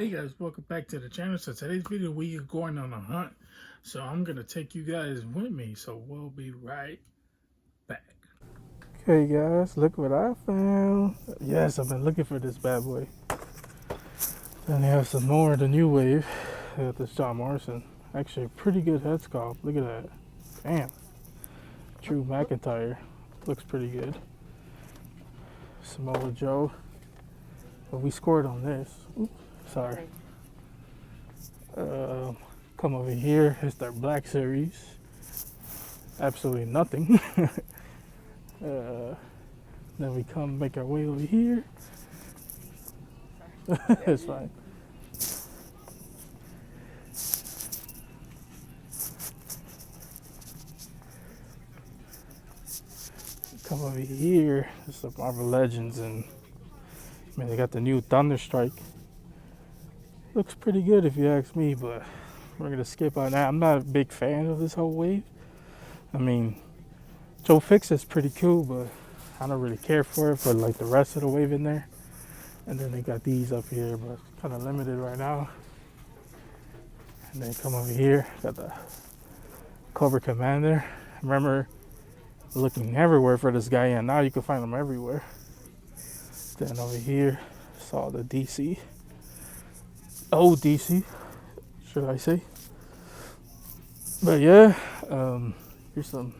Hey guys, welcome back to the channel. So today's video we are going on a hunt. So I'm gonna take you guys with me. So we'll be right back. Okay guys, look what I found. Yes, I've been looking for this bad boy. Then they have some more of the new wave. They got this John Morrison. Actually a pretty good head sculpt. Look at that. Damn. Drew McIntyre. Looks pretty good. Samoa Joe. But we scored on this. Oops, sorry. Come over here. It's their Black Series. Absolutely nothing. Then we come make our way over here. It's fine. Come over here. It's the Marvel Legends, and I mean they got the new Thunderstrike. Looks pretty good if you ask me, but we're gonna skip on that. I'm not a big fan of this whole wave. I mean, Joe Fix is pretty cool, but I don't really care for it for like the rest of the wave in there. And then they got these up here, but kind of limited right now. And then come over here, got the Cobra Commander. Remember looking everywhere for this guy, and now you can find him everywhere. Then over here, saw the DC. Oh, DC, should I say? But yeah, here's some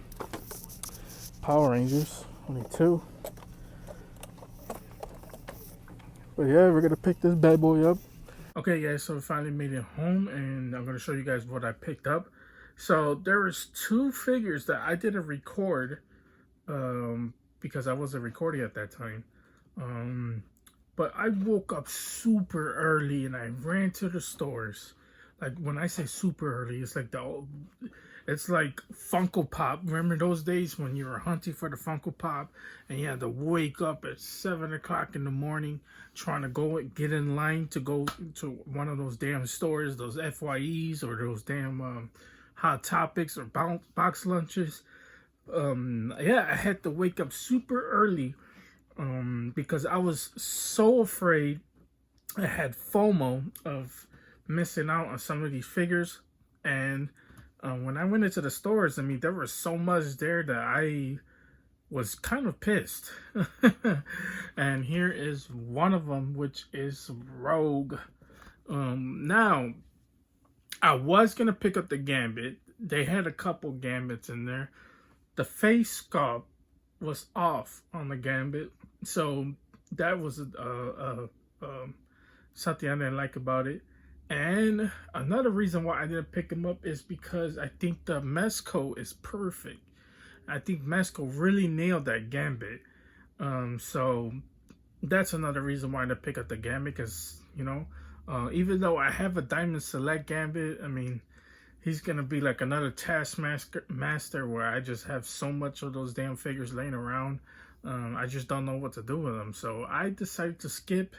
Power Rangers, only two. But yeah, we're gonna pick this bad boy up. Okay guys, so we finally made it home and I'm gonna show you guys what I picked up. So there was two figures that I didn't record because I wasn't recording at that time. But I woke up super early and I ran to the stores. Like when I say super early, it's like Funko Pop. Remember those days when you were hunting for the Funko Pop and you had to wake up at 7 o'clock in the morning trying to go get in line to go to one of those damn stores, those FYEs or those damn Hot Topics or box lunches. Yeah, I had to wake up super early because I was so afraid. I had FOMO of missing out on some of these figures, and when I went into the stores, I mean, there was so much there that I was kind of pissed. And here is one of them, which is Rogue. Now, I was going to pick up the Gambit. They had a couple Gambits in there. The face sculpt was off on the Gambit. So that was something I didn't like about it. And another reason why I didn't pick him up is because I think the Mezco is perfect. I think Mezco really nailed that Gambit. So that's another reason why I didn't pick up the Gambit, because, you know, even though I have a Diamond Select Gambit, I mean, he's going to be like another Taskmaster where I just have so much of those damn figures laying around. I just don't know what to do with them. So I decided to skip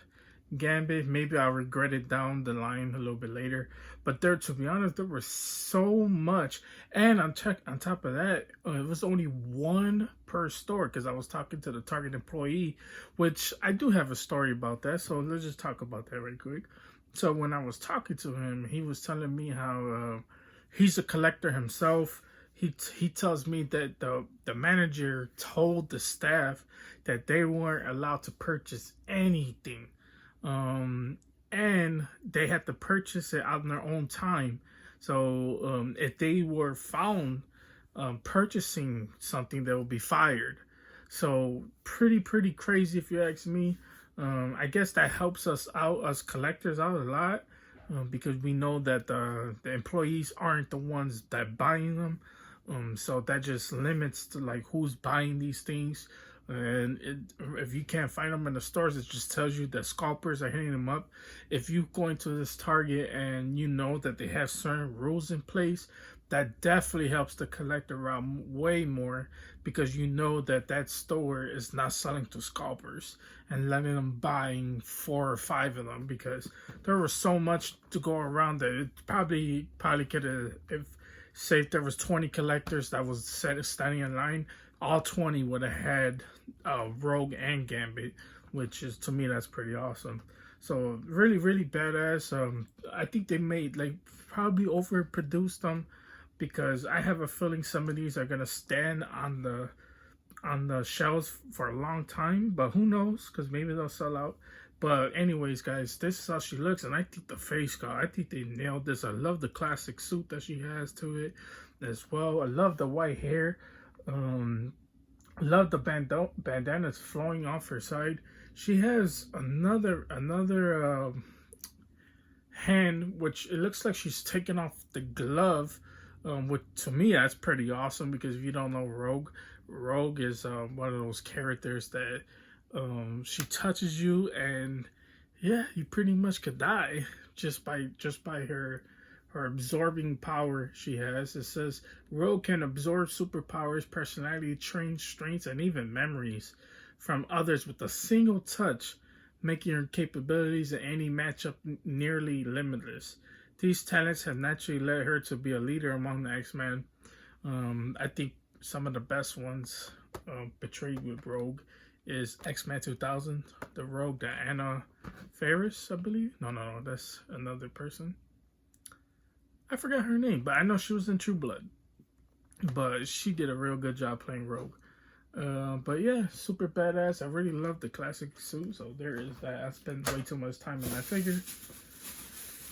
Gambit. Maybe I'll regret it down the line a little bit later. But there, to be honest, there was so much. And on top of that, it was only one per store because I was talking to the Target employee, which I do have a story about that. So let's just talk about that right quick. So when I was talking to him, he was telling me how he's a collector himself. He tells me that the manager told the staff that they weren't allowed to purchase anything. And they had to purchase it out in their own time. So if they were found purchasing something, they would be fired. So pretty crazy if you ask me. I guess that helps us collectors out a lot, because we know that the employees aren't the ones that buying them. So that just limits to like who's buying these things. And if you can't find them in the stores, it just tells you that scalpers are hitting them up. If you go into this Target and you know that they have certain rules in place, that definitely helps the collector out way more, because you know that that store is not selling to scalpers and letting them buying 4 or 5 of them, because there was so much to go around that it probably could have, if there was 20 collectors that was standing in line, all 20 would have had Rogue and Gambit, which is, to me, that's pretty awesome. So really, really badass. I think they made like probably overproduced them because I have a feeling some of these are gonna stand on the shelves for a long time, but who knows? Because maybe they'll sell out. But anyways, guys, this is how she looks, and I think the face, God, I think they nailed this. I love the classic suit that she has to it as well. I love the white hair. I love the bandanas flowing off her side. She has another hand, which it looks like she's taking off the glove, which to me that's pretty awesome because if you don't know Rogue is one of those characters that she touches you and yeah, you pretty much could die just by her absorbing power she has. It says Rogue can absorb superpowers, personality traits, strengths, and even memories from others with a single touch, making her capabilities in any matchup nearly limitless. These talents have naturally led her to be a leader among the X-Men. I think some of the best ones portrayed with Rogue is X-Men 2000, the Rogue, the Anna Faris, I believe. No, that's another person. I forgot her name, but I know she was in True Blood. But she did a real good job playing Rogue. But yeah, super badass. I really love the classic suit, so there is that. I spent way too much time on that figure.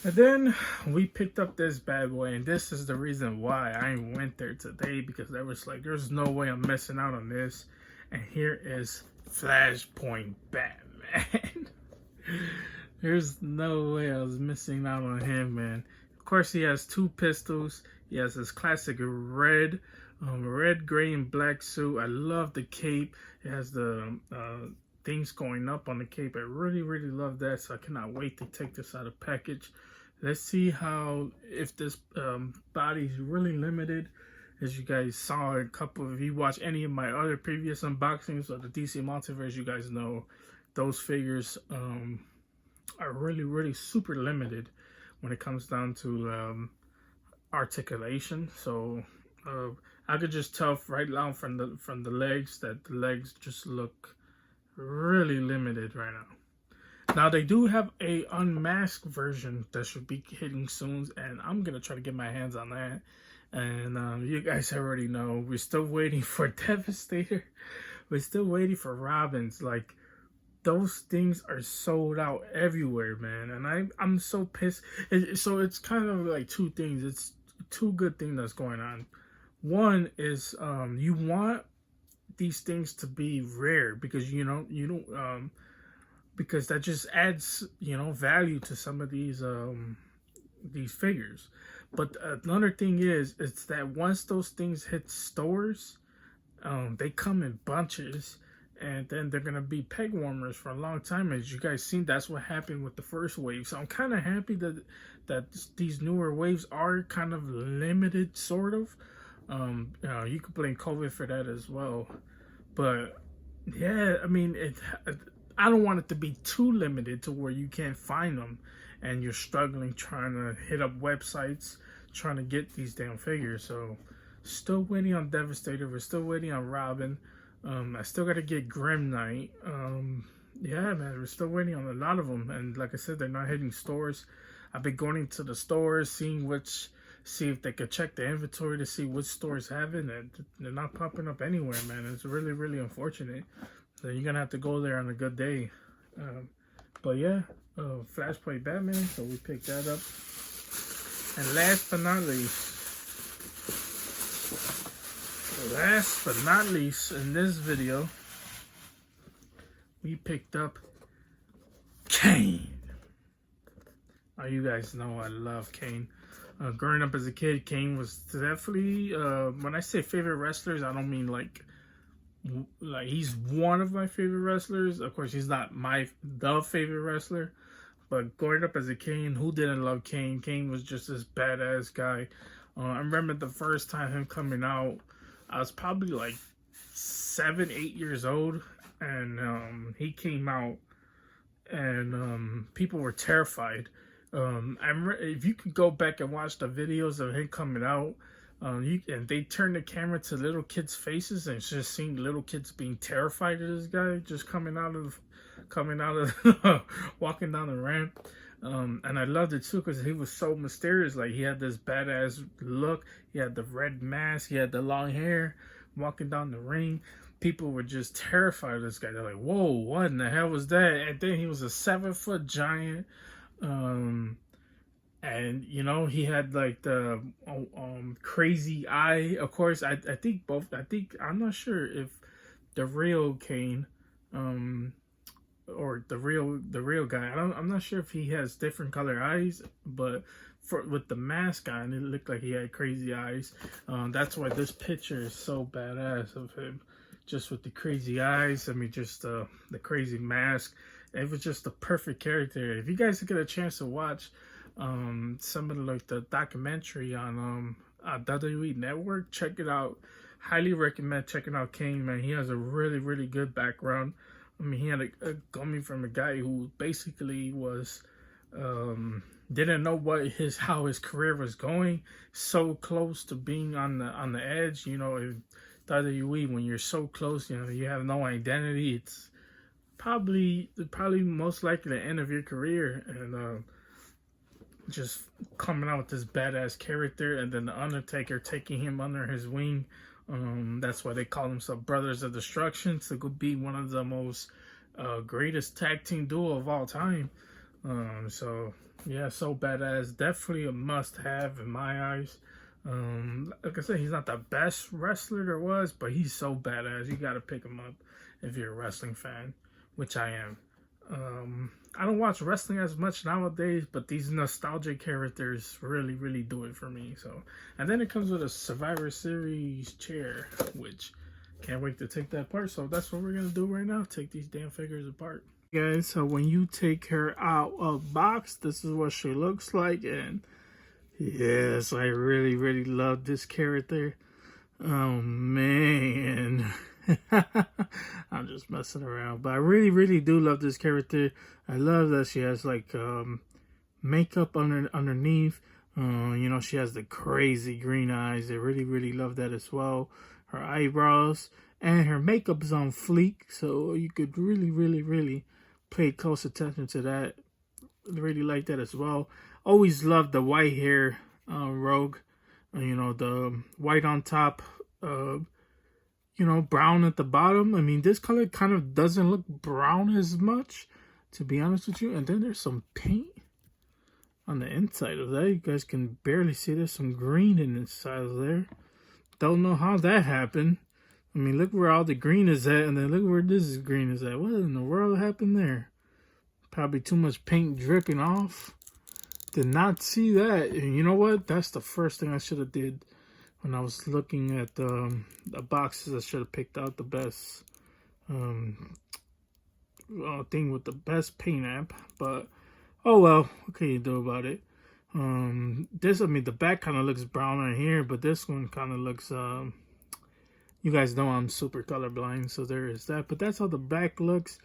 And then we picked up this bad boy, and this is the reason why I went there today, because I was like, there's no way I'm missing out on this. And here is Flashpoint Batman. There's no way I was missing out on him, man. Of course, he has two pistols. He has his classic red, gray, and black suit. I love the cape. It has the things going up on the cape. I really, really love that. So I cannot wait to take this out of package. Let's see how, if this body is really limited. As you guys saw a couple, if you watch any of my other previous unboxings of the DC Multiverse, you guys know those figures are really, really super limited when it comes down to articulation. So I could just tell right now from the legs that the legs just look really limited right now. Now they do have a unmasked version that should be hitting soon, and I'm gonna try to get my hands on that. And you guys already know we're still waiting for Devastator. We're still waiting for Robins. Like, those things are sold out everywhere, man. And I'm so pissed. So it's kind of like two things. It's two good things that's going on. One is you want these things to be rare because you don't because that just adds value to some of these figures. But another thing is, it's that once those things hit stores, they come in bunches, and then they're gonna be peg warmers for a long time. As you guys seen, that's what happened with the first wave. So I'm kind of happy that these newer waves are kind of limited, sort of. You could blame COVID for that as well, but yeah, I mean, I don't want it to be too limited to where you can't find them and you're struggling trying to hit up websites trying to get these damn figures. So still waiting on Devastator. We're still waiting on Robin. I still got to get Grim Knight. Yeah, man, we're still waiting on a lot of them. And like I said, they're not hitting stores. I've been going into the stores, see if they could check the inventory to see which stores have it, and they're not popping up anywhere, man. It's really, really unfortunate. So you're gonna have to go there on a good day. But yeah, Flashpoint Batman, so we picked that up. And last but not least in this video, we picked up Kaneeee. You guys know I love Kaneeee. Growing up as a kid, Kaneeee was definitely, when I say favorite wrestlers, I don't mean like he's one of my favorite wrestlers. Of course, he's not the favorite wrestler, but growing up as a Kaneeee, who didn't love Kaneeee? Kaneeee was just this badass guy. I remember the first time him coming out, I was probably like 7, 8 years old, and he came out, and people were terrified. If you could go back and watch the videos of him coming out, and they turned the camera to little kids' faces, and it's just seeing little kids being terrified of this guy just coming out coming out of walking down the ramp. And I loved it too because he was so mysterious. Like he had this badass look. He had the red mask. He had the long hair. Walking down the ring, people were just terrified of this guy. They're like, "Whoa, what in the hell was that?" And then he was a 7-foot giant. And you know he had like the crazy eye. Of course, I think both. I think I'm not sure if the real Kane, or the real guy. I'm not sure if he has different color eyes, but with the mask on, it looked like he had crazy eyes. That's why this picture is so badass of him, just with the crazy eyes. I mean, just the crazy mask. It was just the perfect character. If you guys get a chance to watch some of the documentary on WWE Network, check it out. Highly recommend checking out Kane, man. He has a really good background. I mean, he had coming from a guy who basically was didn't know how his career was going, so close to being on the edge. You know, in WWE, when you're so close, you know, you have no identity. It's probably most likely the end of your career, and just coming out with this badass character, and then the Undertaker taking him under his wing. That's why they call themselves Brothers of Destruction. So it could be one of the most greatest tag team duo of all time. So yeah, so badass. Definitely a must-have in my eyes. Like I said, he's not the best wrestler there was, but he's so badass. You got to pick him up if you're a wrestling fan, which I am. I don't watch wrestling as much nowadays, but these nostalgic characters really do it for me. So, and then it comes with a Survivor Series chair, which can't wait to take that apart. So that's what we're gonna do right now, take these damn figures apart, guys. So when you take her out of box, this is what she looks like. And yes, I really love this character. Oh man. I'm just messing around, but I really do love this character. I love that she has like makeup underneath. You know, she has the crazy green eyes. I really love that as well. Her eyebrows and her makeup is on fleek, so you could really pay close attention to that. Really like that as well. Always loved the white hair Rogue. You know, the white on top. You know, brown at the bottom. I mean, this color kind of doesn't look brown as much, to be honest with you. And then there's some paint on the inside of that. You guys can barely see there's some green in the inside of there. Don't know how that happened. I mean, look where all the green is at, and then look where this green is at. What in the world happened there? Probably too much paint dripping off. Did not see that. And you know what? That's the first thing I should have did. When I was looking at the boxes, I should have picked out the best thing with the best paint app. But, oh well, what can you do about it? I mean, the back kind of looks brown right here, but this one kind of looks, you guys know I'm super colorblind, so there is that. But that's how the back looks.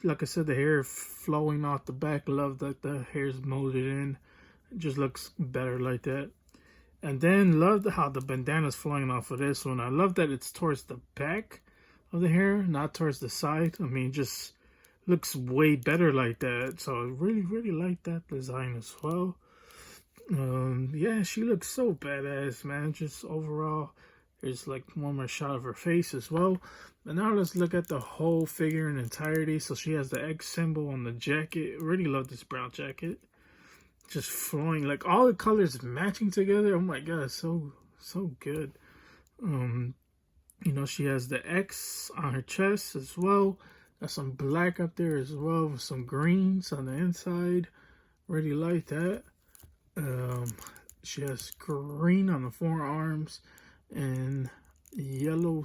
Like I said, the hair flowing off the back. Love that the hair's molded in. It just looks better like that. And then love how the bandana's flowing off of this one. I love that it's towards the back of the hair, not towards the side. I mean, just looks way better like that. So I really like that design as well. Yeah, she looks so badass, man. Just overall, there's like one more shot of her face as well. And now let's look at the whole figure in entirety. So she has the X symbol on the jacket. Really love this brown jacket. Just flowing, like all the colors matching together. Oh my god, so good. You know, she has the X on her chest as well. Got some black up there as well, with some greens on the inside. Really like that. She has green on the forearms and yellow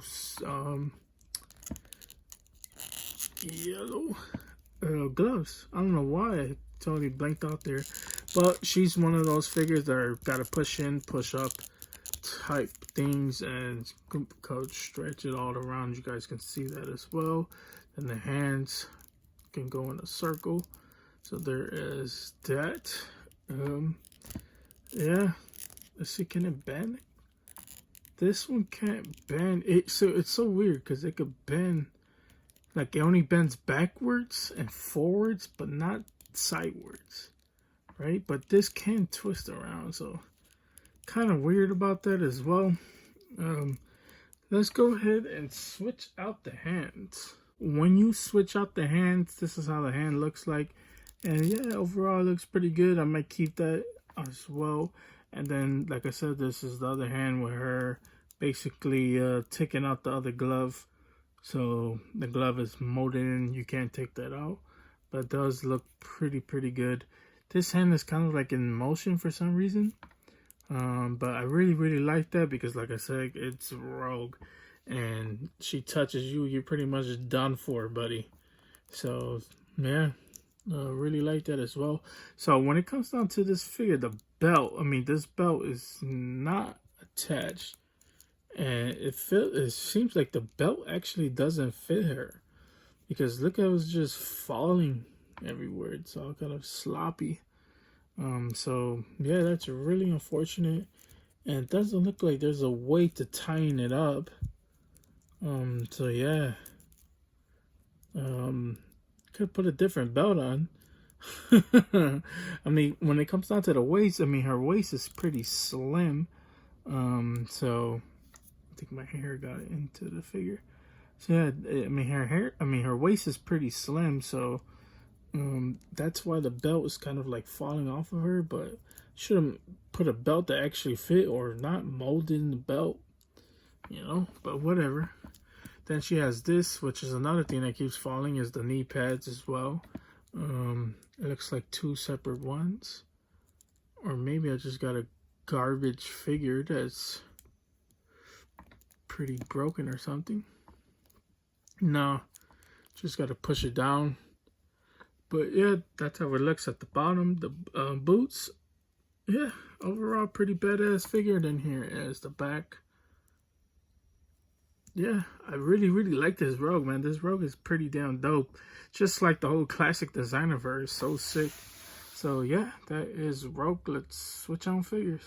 gloves. I don't know why I totally blanked out there, but she's one of those figures that are gotta push in, push up type things, and coach stretch it all around. You guys can see that as well. And the hands can go in a circle. So there is that. Yeah, let's see, can it bend? This one can't bend. So it's so weird because it could bend Like it only bends backwards and forwards, but not sidewards, right? But this can twist around, so kind of weird about that as well. Let's go ahead and switch out the hands. When you switch out the hands, this is how the hand looks like. And yeah, overall it looks pretty good. I might keep that as well. And then, like I said, this is the other hand with her basically taking out the other glove. So the glove is molded in. You can't take that out. But it does look pretty good. This hand is kind of like in motion for some reason. But I really like that because, like I said, it's Rogue, and she touches you, you're pretty much done for, buddy. So yeah, really like that as well. So when it comes down to this figure, the belt, I mean, this belt is not attached, and it seems like the belt actually doesn't fit her, because look, it was just falling everywhere. It's all kind of sloppy. So yeah, that's really unfortunate, and it doesn't look like there's a way to tighten it up. So yeah, could put a different belt on. I mean, when it comes down to the waist, I mean, her waist is pretty slim. So I think my hair got into the figure. So yeah, I mean, her waist is pretty slim, so that's why the belt is kind of like falling off of her. But should have put a belt that actually fit, or not molded in the belt, you know, but whatever. Then she has this, which is another thing that keeps falling, is the knee pads as well. It looks like two separate ones, or maybe I just got a garbage figure that's pretty broken or something. No, just got to push it down. But yeah, that's how it looks at the bottom. The boots, yeah, overall pretty badass figure. Then here is the back. Yeah, I really like this Rogue, man. This Rogue is pretty damn dope. Just like the whole classic designer verse, so sick. So yeah, that is Rogue. Let's switch on figures.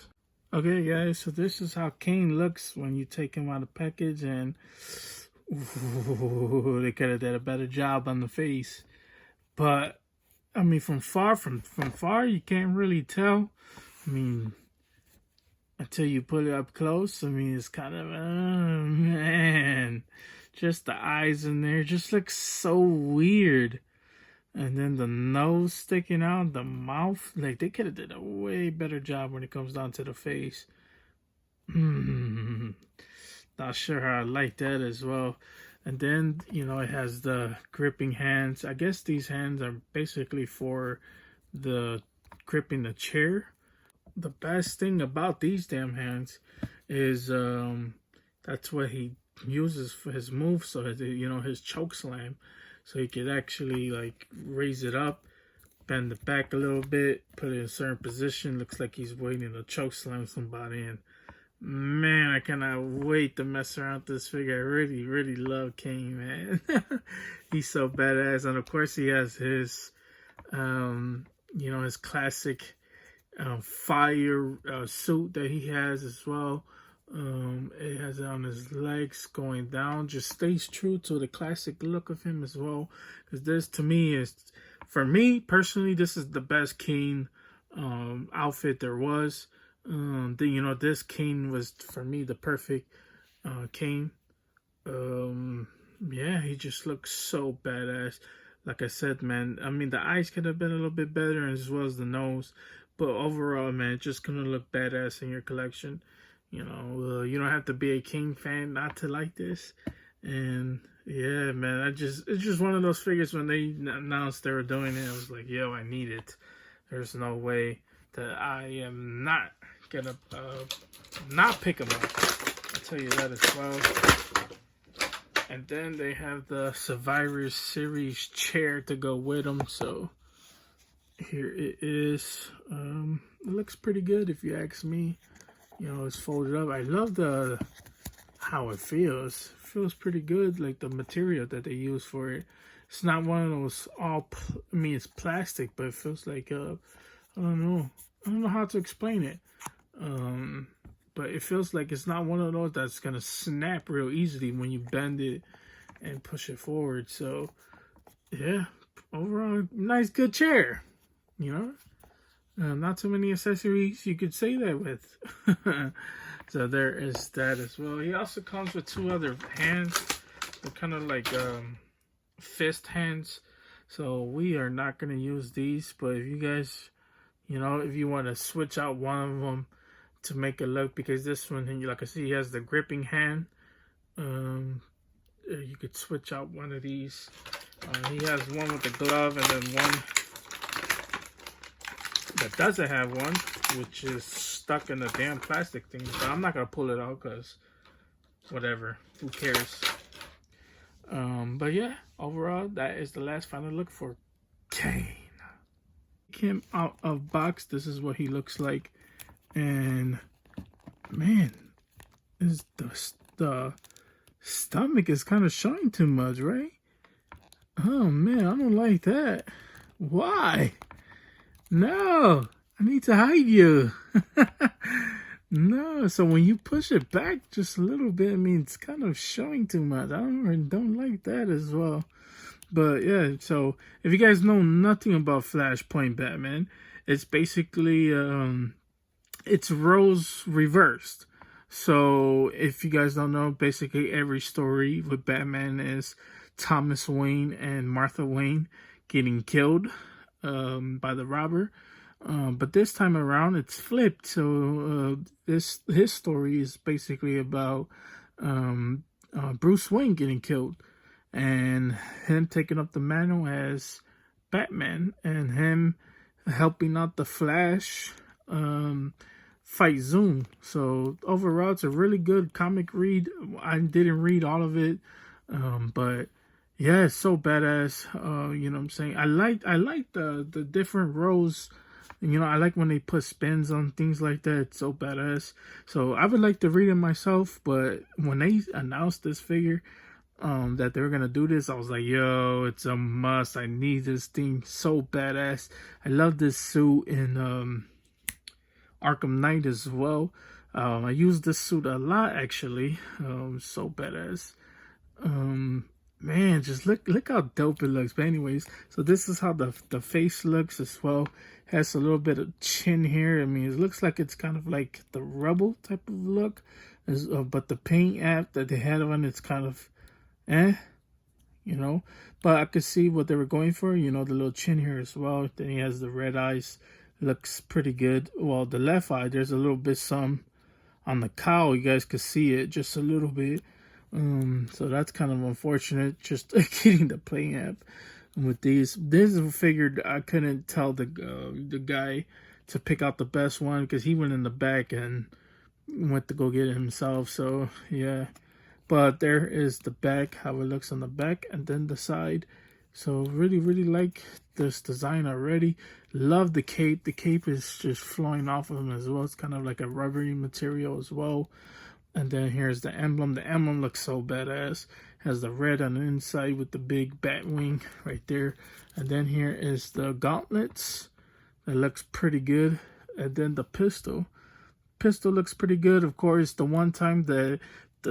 Okay, guys, so this is how Kane looks when you take him out of the package, and ooh, they could have done a better job on the face. But I mean, from far, you can't really tell. I mean, until you put it up close, I mean, it's kind of, man, just the eyes in there just looks so weird. And then the nose sticking out, the mouth, like they could have did a way better job when it comes down to the face. Not sure how I like that as well. And then, you know, it has the gripping hands. I guess these hands are basically for the gripping the chair. The best thing about these damn hands is that's what he uses for his move. So, you know, his choke slam. So he could actually like raise it up, bend it back a little bit, put it in a certain position. Looks like he's waiting to choke slam somebody in. Man, I cannot wait to mess around with this figure. I really love King, man. He's so badass. And of course he has his, you know, his classic fire suit that he has as well. It has it on his legs going down. Just stays true to the classic look of him as well. Because this, to me, is, for me personally, this is the best King outfit there was. You know, this Kane was for me the perfect Kane. Yeah, he just looks so badass. Like I said, man, I mean the eyes could have been a little bit better, as well as the nose, but overall, man, it's just gonna look badass in your collection. You know, you don't have to be a King fan not to like this. And yeah, man, it's just one of those figures. When they announced they were doing it, I was like, yo, I need it. There's no way that I am not gonna not pick them up. I'll tell you that as well. And then they have the Survivor Series chair to go with them. So here it is. It looks pretty good if you ask me. You know, it's folded up. I love how it feels. It feels pretty good, like the material that they use for it. It's not one of those I mean, it's plastic, but it feels like I don't know how to explain it. But it feels like it's not one of those that's gonna snap real easily when you bend it and push it forward. So yeah, overall nice good chair, you know. Not too many accessories you could say that with. So there is that as well. He also comes with two other hands. They're kind of like fist hands. So we are not going to use these. But if you guys, you know, if you want to switch out one of them to make it look, because this one, like I see, he has the gripping hand. You could switch out one of these. He has one with the glove and then one that doesn't have one, which is stuck in the damn plastic thing. But I'm not gonna pull it out because whatever, who cares? But yeah, overall, that is the last final look for Kane. Him out of box. This is what he looks like, and man, is the stomach is kind of showing too much, right? Oh man, I don't like that. Why? No, I need to hide you. No, so when you push it back just a little bit, I mean, it's kind of showing too much. I don't like that as well. But yeah, so if you guys know nothing about Flashpoint Batman, it's basically it's roles reversed. So if you guys don't know, basically every story with Batman is Thomas Wayne and Martha Wayne getting killed by the robber. But this time around, it's flipped. So his story is basically about Bruce Wayne getting killed, and him taking up the mantle as Batman, and him helping out the Flash fight Zoom. So overall, it's a really good comic read. I didn't read all of it, but yeah, it's so badass. You know what I'm saying? I like the different roles. You know, I like when they put spins on things like that. It's so badass. So I would like to read it myself, but when they announced this figure, that they were gonna do this, I was like, yo, it's a must. I need this thing. So badass. I love this suit in Arkham Knight as well. I use this suit a lot actually. So badass. Man, just look how dope it looks. But anyways, so this is how the face looks as well. Has a little bit of chin here. I mean, it looks like it's kind of like the Rebel type of look, but the paint app that they had on it's kind of you know. But I could see what they were going for. You know, the little chin here as well. Then he has the red eyes. Looks pretty good. Well, the left eye, there's a little bit some on the cowl. You guys could see it just a little bit. So that's kind of unfortunate. Just getting the play app with these. This figured I couldn't tell the guy to pick out the best one because he went in the back and went to go get it himself. So yeah, but there is the back, how it looks on the back, and then the side. So really like this design already. Love the cape. The cape is just flowing off of him as well. It's kind of like a rubbery material as well. And then here's the emblem. The emblem looks so badass. Has the red on the inside with the big bat wing right there. And then here is the gauntlets. That looks pretty good. And then the pistol. Pistol looks pretty good. Of course, the one time the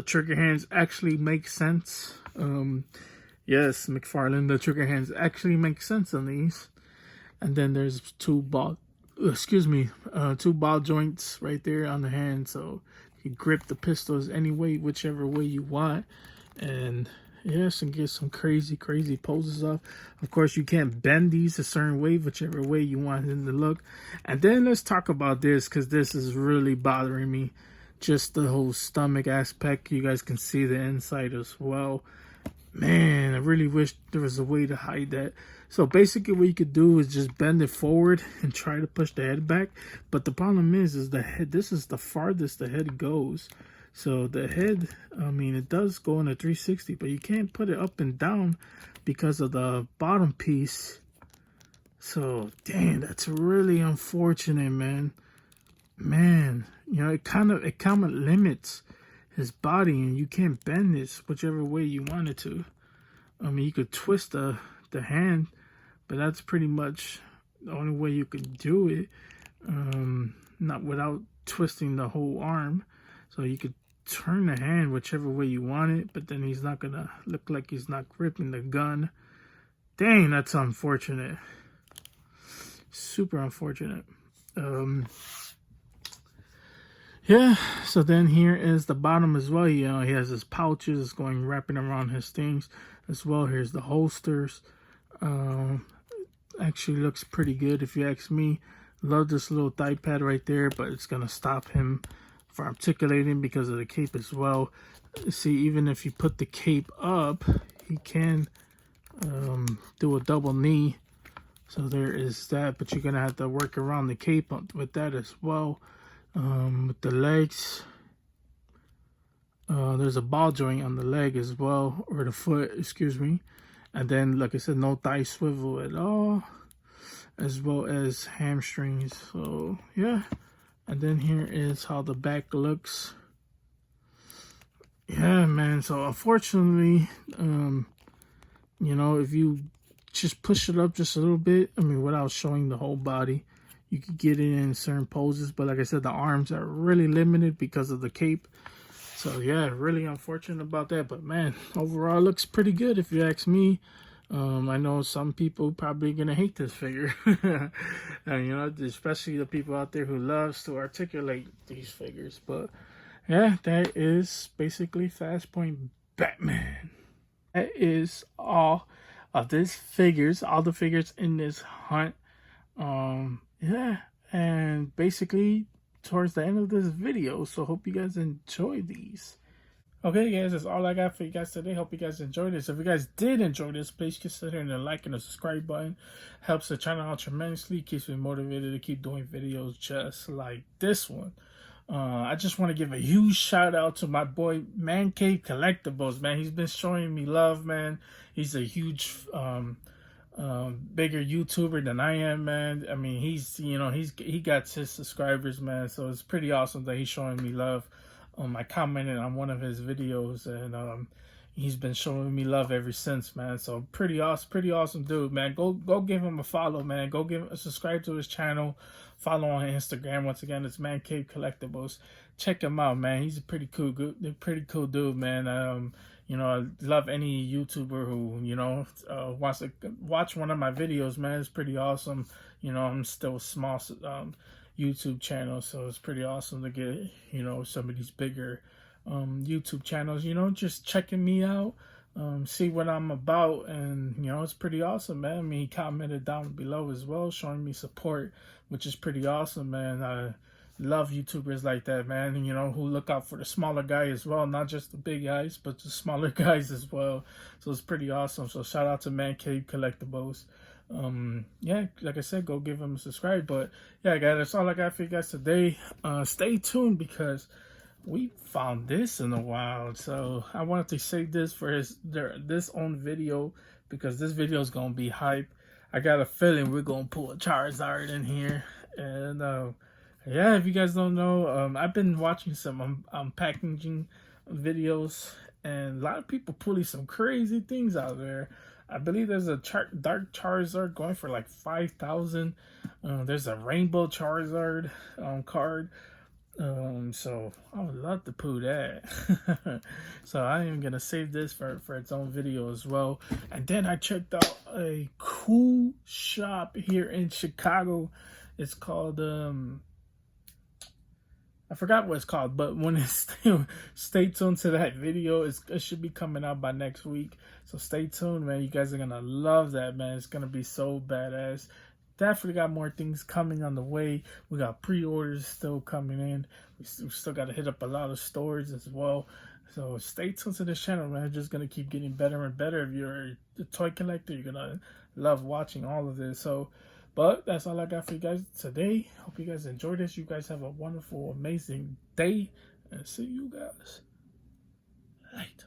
trigger hands actually make sense. Yes, McFarlane, the trigger hands actually make sense on these. And then there's two ball joints right there on the hand. So you grip the pistols any way, whichever way you want. And yes, and get some crazy poses off. Of course, you can't bend these a certain way, whichever way you want them to look. And then let's talk about this, because this is really bothering me. Just the whole stomach aspect. You guys can see the inside as well. Man, I really wish there was a way to hide that. So basically what you could do is just bend it forward and try to push the head back. But the problem is the head, this is the farthest the head goes. So the head, I mean, it does go in a 360, but you can't put it up and down because of the bottom piece. So, dang, that's really unfortunate, man. Man, you know, it kind of limits his body, and you can't bend this whichever way you want it to. I mean, you could twist the hand, but that's pretty much the only way you could do it. Not without twisting the whole arm. So you could turn the hand whichever way you want it, but then he's not gonna look like he's not gripping the gun. Dang, that's unfortunate. Super unfortunate. Yeah, so then here is the bottom as well. You know, he has his pouches going wrapping around his things as well. Here's the holsters. Actually looks pretty good if you ask me. Love this little thigh pad right there, but it's gonna stop him from articulating because of the cape as well. See, even if you put the cape up, he can do a double knee. So there is that, but you're gonna have to work around the cape with that as well. With the legs, there's a ball joint on the leg as well, or the foot, excuse me. And then, like I said, no thigh swivel at all, as well as hamstrings. So yeah, and then here is how the back looks. Yeah, man. So unfortunately, you know, if you just push it up just a little bit, I mean, without showing the whole body, you could get it in certain poses. But like I said, the arms are really limited because of the cape. So yeah, really unfortunate about that. But man, overall it looks pretty good if you ask me. I know some people probably gonna hate this figure. And, you know, especially the people out there who loves to articulate these figures. But yeah, that is basically Flashpoint Batman. That is all of these figures, all the figures in this hunt. Yeah, and basically towards the end of this video, so hope you guys enjoy these. Okay guys, that's all I got for you guys today. Hope you guys enjoyed this. If you guys did enjoy this, please consider hitting the like and the subscribe button. Helps the channel out tremendously, keeps me motivated to keep doing videos just like this one. I just want to give a huge shout out to my boy Man Cave Collectibles, man. He's been showing me love, man. He's a huge bigger YouTuber than I am, man. I mean, he got his subscribers, man, so it's pretty awesome that he's showing me love. I commented on one of his videos, and he's been showing me love ever since, man. So pretty awesome dude, man. Go give him a follow, man. Go subscribe to his channel. Follow on Instagram. Once again, it's Man Cave Collectibles. Check him out, man. He's a pretty cool dude, man. You know, I love any YouTuber who, you know, wants to watch one of my videos, man. It's pretty awesome. You know, I'm still a small YouTube channel, so it's pretty awesome to get, you know, some of these bigger YouTube channels, you know, just checking me out, see what I'm about, and, you know, it's pretty awesome, man. I mean, he commented down below as well, showing me support, which is pretty awesome, man. I love YouTubers like that, man, you know, who look out for the smaller guy as well, not just the big guys, but the smaller guys as well. So it's pretty awesome. So shout out to Man Cave Collectibles. Yeah, like I said, go give him a subscribe. But yeah, guys, that's all I got for you guys today. Stay tuned because we found this in a while, so I wanted to save this for this own video, because this video is gonna be hype. I got a feeling we're gonna pull a Charizard in here. And yeah, if you guys don't know, I've been watching some unpackaging videos, and a lot of people pulling some crazy things out there. I believe there's a Dark Charizard going for like 5,000. There's a Rainbow Charizard card. So I would love to pull that. So I am gonna save this for its own video as well. And then I checked out a cool shop here in Chicago. It's called I forgot what it's called, but when it's stay tuned to that video. It should be coming out by next week, so stay tuned, man. You guys are gonna love that, man. It's gonna be so badass. Definitely got more things coming on the way. We got pre-orders still coming in. We still got to hit up a lot of stores as well. So stay tuned to this channel, man. It's just gonna keep getting better and better. If you're a toy collector, you're gonna love watching all of this. So, but that's all I got for you guys today. Hope you guys enjoyed this. You guys have a wonderful, amazing day, and see you guys later.